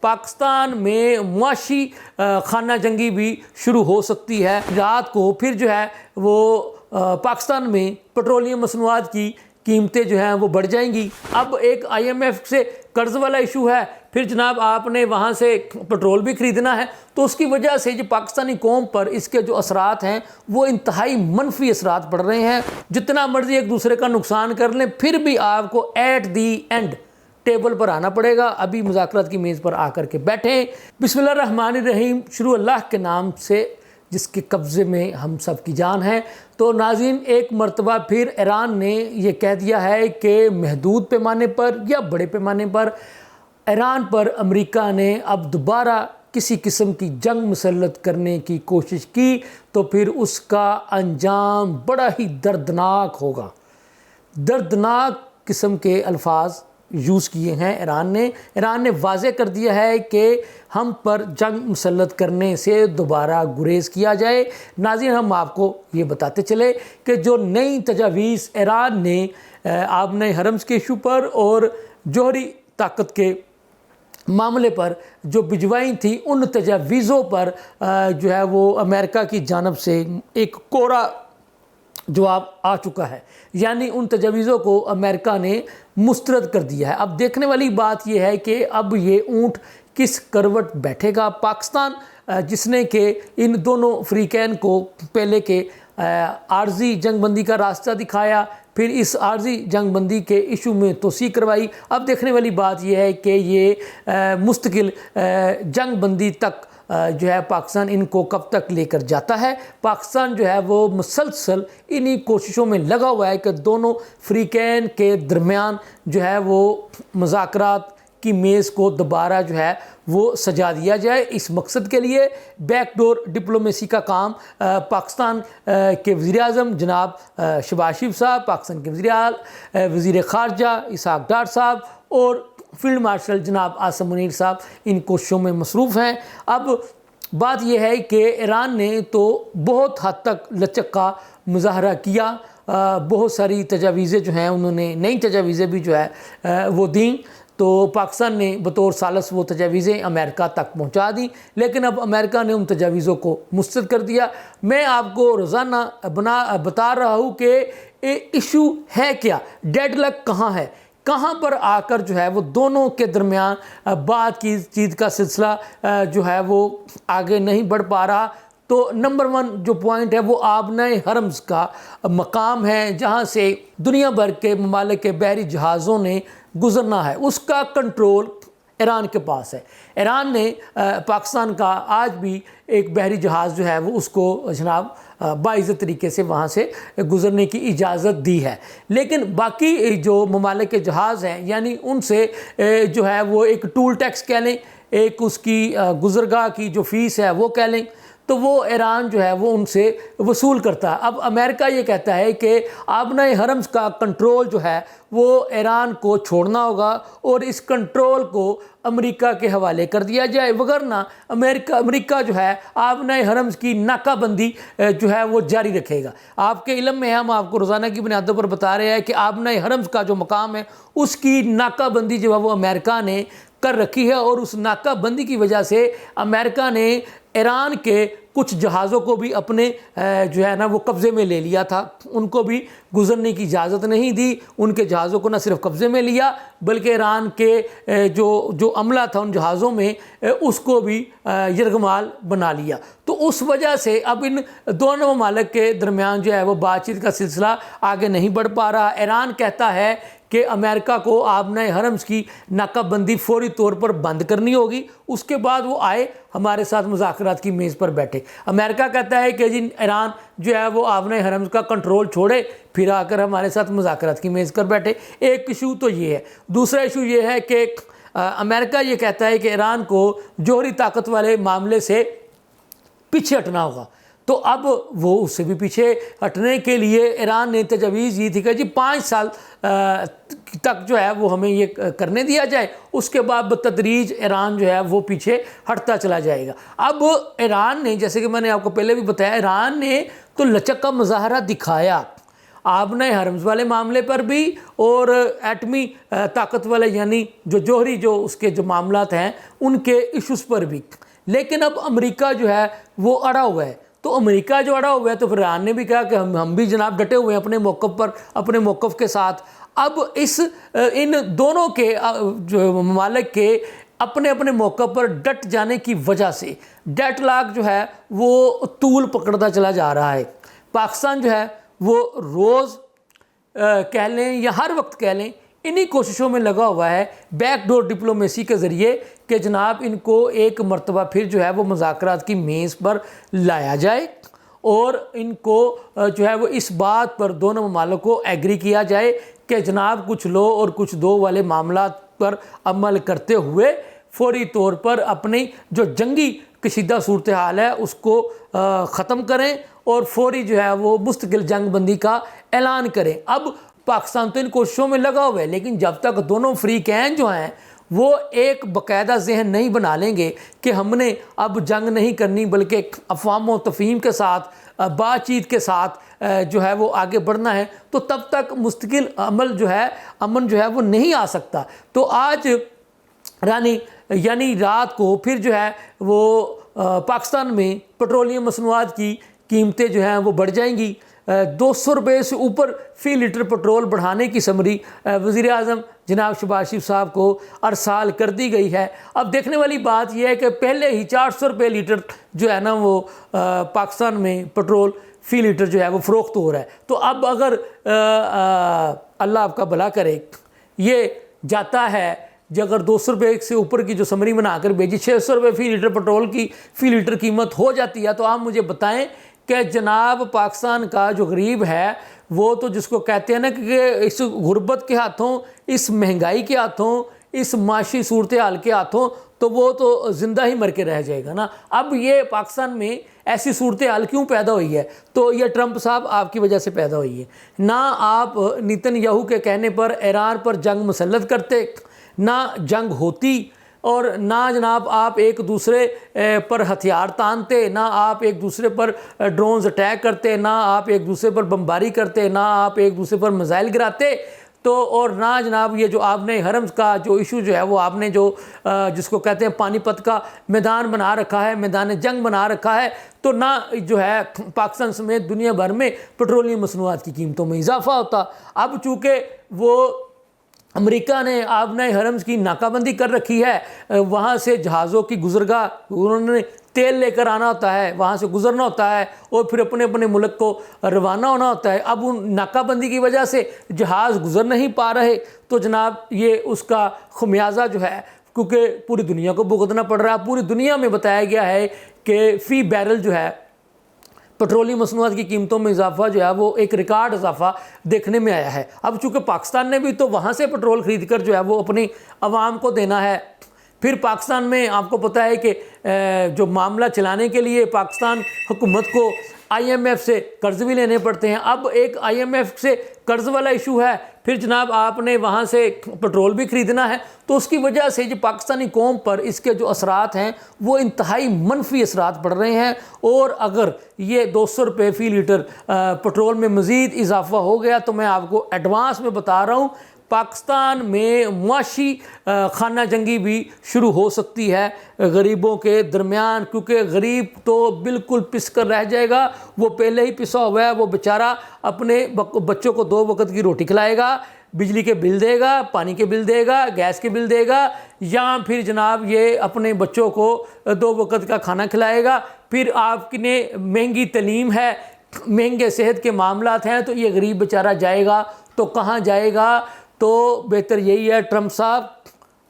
پاکستان میں معاشی خانہ جنگی بھی شروع ہو سکتی ہے۔ رات کو پھر جو ہے وہ پاکستان میں پیٹرولیم مصنوعات کی قیمتیں جو ہیں وہ بڑھ جائیں گی۔ اب ایک آئی ایم ایف سے قرض والا ایشو ہے، پھر جناب آپ نے وہاں سے پیٹرول بھی خریدنا ہے، تو اس کی وجہ سے جو پاکستانی قوم پر اس کے جو اثرات ہیں وہ انتہائی منفی اثرات پڑ رہے ہیں۔ جتنا مرضی ایک دوسرے کا نقصان کر لیں، پھر بھی آپ کو ایٹ دی اینڈ ٹیبل پر آنا پڑے گا۔ ابھی مذاکرات کی میز پر آ کر کے بیٹھیں۔ بسم اللہ الرحمن الرحیم، شروع اللہ کے نام سے جس کے قبضے میں ہم سب کی جان ہے۔ تو ناظرین، ایک مرتبہ پھر ایران نے یہ کہہ دیا ہے کہ محدود پیمانے پر یا بڑے پیمانے پر ایران پر امریکہ نے اب دوبارہ کسی قسم کی جنگ مسلط کرنے کی کوشش کی تو پھر اس کا انجام بڑا ہی دردناک ہوگا۔ دردناک قسم کے الفاظ یوز کیے ہیں ایران نے واضح کر دیا ہے کہ ہم پر جنگ مسلط کرنے سے دوبارہ گریز کیا جائے۔ ناظرین، ہم آپ کو یہ بتاتے چلے کہ جو نئی تجاویز ایران نے آبنۂ حرمز کے ایشو پر اور جوہری طاقت کے معاملے پر جو بھجوائی تھی، ان تجاویزوں پر جو ہے وہ امریکہ کی جانب سے ایک کوڑا جواب آ چکا ہے، یعنی ان تجاویزوں کو امریکہ نے مسترد کر دیا ہے۔ اب دیکھنے والی بات یہ ہے کہ اب یہ اونٹ کس کروٹ بیٹھے گا۔ پاکستان جس نے کہ ان دونوں فریقین کو پہلے کے عارضی جنگ بندی کا راستہ دکھایا، پھر اس عارضی جنگ بندی کے ایشو میں توسیع کروائی، اب دیکھنے والی بات یہ ہے کہ یہ مستقل جنگ بندی تک جو ہے پاکستان ان کو کب تک لے کر جاتا ہے۔ پاکستان جو ہے وہ مسلسل انہی کوششوں میں لگا ہوا ہے کہ دونوں فریقین کے درمیان جو ہے وہ مذاکرات کی میز کو دوبارہ جو ہے وہ سجا دیا جائے۔ اس مقصد کے لیے بیک ڈور ڈپلومیسی کا کام پاکستان کے وزیر اعظم جناب شہباز شریف صاحب، پاکستان کے وزیر خارجہ اسحاق ڈار صاحب اور فیلڈ مارشل جناب عاصم منیر صاحب ان کوششوں میں مصروف ہیں۔ اب بات یہ ہے کہ ایران نے تو بہت حد تک لچک کا مظاہرہ کیا، بہت ساری تجاویزیں جو ہیں انہوں نے، نئی تجاویزیں بھی جو ہے وہ دیں، تو پاکستان نے بطور ثالث وہ تجاویزیں امریکہ تک پہنچا دیں، لیکن اب امریکہ نے ان تجاویزوں کو مسترد کر دیا۔ میں آپ کو روزانہ بتا رہا ہوں کہ ایشو ہے کیا، ڈیڈ لک کہاں ہے، کہاں پر آ کر جو ہے وہ دونوں کے درمیان بات کی چیز کا سلسلہ جو ہے وہ آگے نہیں بڑھ پا رہا۔ تو نمبر 1 جو پوائنٹ ہے وہ آبنۂ حرمز کا مقام ہے، جہاں سے دنیا بھر کے ممالک کے بحری جہازوں نے گزرنا ہے، اس کا کنٹرول ایران کے پاس ہے۔ ایران نے پاکستان کا آج بھی ایک بحری جہاز جو ہے وہ اس کو جناب باعزت طریقے سے وہاں سے گزرنے کی اجازت دی ہے، لیکن باقی جو ممالک کے جہاز ہیں یعنی ان سے جو ہے وہ ایک ٹول ٹیکس کہہ لیں، ایک اس کی گزرگاہ کی جو فیس ہے وہ کہہ لیں، تو وہ ایران جو ہے وہ ان سے وصول کرتا ہے۔ اب امریکہ یہ کہتا ہے کہ آبنۂ حرمز کا کنٹرول جو ہے وہ ایران کو چھوڑنا ہوگا اور اس کنٹرول کو امریکہ کے حوالے کر دیا جائے، وگرنہ امریکہ جو ہے آبنۂ حرمز کی ناکہ بندی جو ہے وہ جاری رکھے گا۔ آپ کے علم میں ہم آپ کو روزانہ کی بنیادوں پر بتا رہے ہیں کہ آبنۂ حرمز کا جو مقام ہے اس کی ناکہ بندی جو ہے وہ امریکہ نے کر رکھی ہے، اور اس ناکہ بندی کی وجہ سے امریکہ نے ایران کے کچھ جہازوں کو بھی اپنے جو ہے نا وہ قبضے میں لے لیا تھا، ان کو بھی گزرنے کی اجازت نہیں دی، ان کے جہازوں کو نہ صرف قبضے میں لیا بلکہ ایران کے جو عملہ تھا ان جہازوں میں اس کو بھی یرغمال بنا لیا۔ تو اس وجہ سے اب ان دونوں ممالک کے درمیان جو ہے وہ بات چیت کا سلسلہ آگے نہیں بڑھ پا رہا۔ ایران کہتا ہے کہ امریکہ کو آبنۂ حرمز کی ناکہ بندی فوری طور پر بند کرنی ہوگی، اس کے بعد وہ آئے ہمارے ساتھ مذاکرات کی میز پر بیٹھے۔ امریکہ کہتا ہے کہ جی ایران جو ہے وہ آبنۂ حرمز کا کنٹرول چھوڑے، پھر آ کر ہمارے ساتھ مذاکرات کی میز پر بیٹھے۔ ایک ایشو تو یہ ہے۔ دوسرا ایشو یہ ہے کہ امریکہ یہ کہتا ہے کہ ایران کو جوہری طاقت والے معاملے سے پیچھے ہٹنا ہوگا، تو اب وہ اس سے بھی پیچھے ہٹنے کے لیے ایران نے تجویز یہ تھی کہ جی 5 سال تک جو ہے وہ ہمیں یہ کرنے دیا جائے، اس کے بعد بتدریج ایران جو ہے وہ پیچھے ہٹتا چلا جائے گا۔ اب ایران نے، جیسے کہ میں نے آپ کو پہلے بھی بتایا، ایران نے تو لچک کا مظاہرہ دکھایا، آبنۂ حرمز والے معاملے پر بھی اور ایٹمی طاقت والے یعنی جو جوہری جو اس کے جو معاملات ہیں ان کے ایشوز پر بھی۔ لیکن اب امریکہ جو ہے وہ اڑا ہوا ہے، تو امریکہ جو اڑا ہوا ہے تو پھر ایران نے بھی کہا کہ ہم بھی جناب ڈٹے ہوئے ہیں اپنے موقف پر، اپنے موقف کے ساتھ۔ اب ان دونوں کے جو ممالک کے اپنے اپنے موقع پر ڈٹ جانے کی وجہ سے ڈیڈ لاک جو ہے وہ طول پکڑتا چلا جا رہا ہے۔ پاکستان جو ہے وہ روز کہہ لیں یا ہر وقت کہہ لیں انہی کوششوں میں لگا ہوا ہے بیک ڈور ڈپلومیسی کے ذریعے کہ جناب ان کو ایک مرتبہ پھر جو ہے وہ مذاکرات کی میز پر لایا جائے اور ان کو جو ہے وہ اس بات پر دونوں ممالک کو ایگری کیا جائے کہ جناب کچھ لو اور کچھ دو والے معاملات پر عمل کرتے ہوئے فوری طور پر اپنی جو جنگی کشیدہ صورتحال ہے اس کو ختم کریں اور فوری جو ہے وہ مستقل جنگ بندی کا اعلان کریں۔ اب پاکستان تو ان کوششوں میں لگا ہوا ہے، لیکن جب تک دونوں فریقین جو ہیں وہ ایک باقاعدہ ذہن نہیں بنا لیں گے کہ ہم نے اب جنگ نہیں کرنی بلکہ افہام و تفہیم کے ساتھ بات چیت کے ساتھ جو ہے وہ آگے بڑھنا ہے، تو تب تک مستقل امن جو ہے وہ نہیں آ سکتا۔ تو آج یعنی رات کو پھر جو ہے وہ پاکستان میں پٹرولیم مصنوعات کی قیمتیں جو ہیں وہ بڑھ جائیں گی۔ 200 روپے سے اوپر فی لیٹر پٹرول بڑھانے کی سمری وزیر اعظم جناب شہباز شریف صاحب کو ارسال کر دی گئی ہے۔ اب دیکھنے والی بات یہ ہے کہ پہلے ہی 400 روپے لیٹر جو ہے نا وہ پاکستان میں پٹرول فی لیٹر جو ہے وہ فروخت ہو رہا ہے، تو اب اگر اللہ آپ کا بھلا کرے یہ جاتا ہے جو اگر 200 روپے سے اوپر کی جو سمری بنا کر بھیجی 600 روپے فی لیٹر پٹرول کی فی لیٹر قیمت ہو جاتی ہے، تو آپ مجھے بتائیں کہ جناب پاکستان کا جو غریب ہے وہ تو جس کو کہتے ہیں نا کہ اس غربت کے ہاتھوں، اس مہنگائی کے ہاتھوں، اس معاشی صورتحال کے ہاتھوں تو وہ تو زندہ ہی مر کے رہ جائے گا نا۔ اب یہ پاکستان میں ایسی صورتحال کیوں پیدا ہوئی ہے؟ تو یہ ٹرمپ صاحب آپ کی وجہ سے پیدا ہوئی ہے۔ نہ آپ نیتن یاہو کے کہنے پر ایران پر جنگ مسلط کرتے، نہ جنگ ہوتی، اور نہ جناب آپ ایک دوسرے پر ہتھیار تانتے، نہ آپ ایک دوسرے پر ڈرونز اٹیک کرتے، نہ آپ ایک دوسرے پر بمباری کرتے، نہ آپ ایک دوسرے پر میزائل گراتے، تو اور نہ جناب یہ جو آپ نے حرم کا جو ایشو جو ہے وہ آپ نے جو جس کو کہتے ہیں پانی پت کا میدان بنا رکھا ہے، میدان جنگ بنا رکھا ہے، تو نہ جو ہے پاکستان سمیت دنیا بھر میں پٹرولیم مصنوعات کی قیمتوں میں اضافہ ہوتا۔ اب چونکہ وہ امریکہ نے آبنۂ حرمز کی ناکہ بندی کر رکھی ہے، وہاں سے جہازوں کی گزرگاہ انہوں نے تیل لے کر آنا ہوتا ہے، وہاں سے گزرنا ہوتا ہے اور پھر اپنے اپنے ملک کو روانہ ہونا ہوتا ہے۔ اب ان ناکہ بندی کی وجہ سے جہاز گزر نہیں پا رہے، تو جناب یہ اس کا خمیازہ جو ہے کیونکہ پوری دنیا کو بھگتنا پڑ رہا ہے۔ پوری دنیا میں بتایا گیا ہے کہ فی بیرل جو ہے پٹرولیم مصنوعات کی قیمتوں میں اضافہ جو ہے وہ ایک ریکارڈ اضافہ دیکھنے میں آیا ہے۔ اب چونکہ پاکستان نے بھی تو وہاں سے پٹرول خرید کر جو ہے وہ اپنی عوام کو دینا ہے، پھر پاکستان میں آپ کو پتہ ہے کہ جو معاملہ چلانے کے لیے پاکستان حکومت کو آئی ایم ایف سے قرض بھی لینے پڑتے ہیں۔ اب ایک آئی ایم ایف سے قرض والا ایشو ہے، پھر جناب آپ نے وہاں سے پٹرول بھی خریدنا ہے، تو اس کی وجہ سے جو پاکستانی قوم پر اس کے جو اثرات ہیں وہ انتہائی منفی اثرات پڑ رہے ہیں۔ اور اگر یہ 200 روپے فی لیٹر پٹرول میں مزید اضافہ ہو گیا تو میں آپ کو ایڈوانس میں بتا رہا ہوں پاکستان میں معاشی خانہ جنگی بھی شروع ہو سکتی ہے غریبوں کے درمیان، کیونکہ غریب تو بالکل پس کر رہ جائے گا، وہ پہلے ہی پسا ہوا ہے، وہ بیچارہ اپنے بچوں کو 2 وقت کی روٹی کھلائے گا، بجلی کے بل دے گا، پانی کے بل دے گا، گیس کے بل دے گا، یا پھر جناب یہ اپنے بچوں کو 2 وقت کا کھانا کھلائے گا۔ پھر آپ نے مہنگی تعلیم ہے، مہنگے صحت کے معاملات ہیں، تو یہ غریب بیچارہ جائے گا تو کہاں جائے گا؟ تو بہتر یہی ہے ٹرمپ صاحب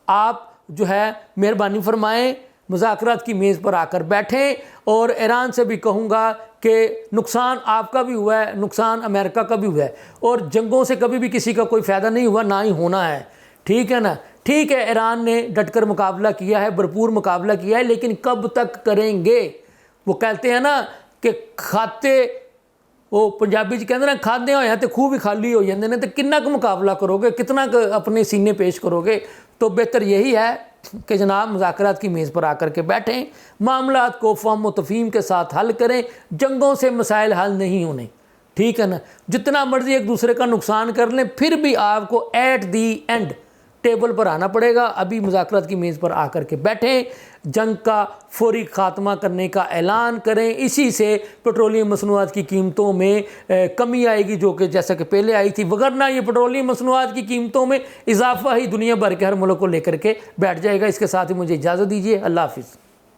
آپ جو ہے مہربانی فرمائیں، مذاکرات کی میز پر آ کر بیٹھیں، اور ایران سے بھی کہوں گا کہ نقصان آپ کا بھی ہوا ہے، نقصان امریکہ کا بھی ہوا ہے، اور جنگوں سے کبھی بھی کسی کا کوئی فائدہ نہیں ہوا، نہ ہی ہونا ہے، ٹھیک ہے نا؟ ٹھیک ہے ایران نے ڈٹ کر مقابلہ کیا ہے، بھرپور مقابلہ کیا ہے، لیکن کب تک کریں گے؟ وہ کہتے ہیں نا کہ کھاتے وہ پنجابی کہتے ہیں نا کھاندے ہوئے ہیں تو خوب ہی خالی ہو جاندے نے، تو کتنا کا مقابلہ کرو گے، کتنا اپنے سینے پیش کرو گے؟ تو بہتر یہی ہے کہ جناب مذاکرات کی میز پر آ کر کے بیٹھیں، معاملات کو فہم و تفہیم کے ساتھ حل کریں، جنگوں سے مسائل حل نہیں ہونے۔ ٹھیک ہے نا. جتنا مرضی ایک دوسرے کا نقصان کر لیں پھر بھی آپ کو ایٹ دی اینڈ ٹیبل پر آنا پڑے گا. ابھی مذاکرات کی میز پر آ کر کے بیٹھیں, جنگ کا فوری خاتمہ کرنے کا اعلان کریں. اسی سے پیٹرولیم مصنوعات کی قیمتوں میں کمی آئے گی, جو کہ جیسا کہ پہلے آئی تھی, وگرنہ یہ پیٹرولیم مصنوعات کی قیمتوں میں اضافہ ہی دنیا بھر کے ہر ملک کو لے کر کے بیٹھ جائے گا. اس کے ساتھ ہی مجھے اجازت دیجیے. اللہ حافظ.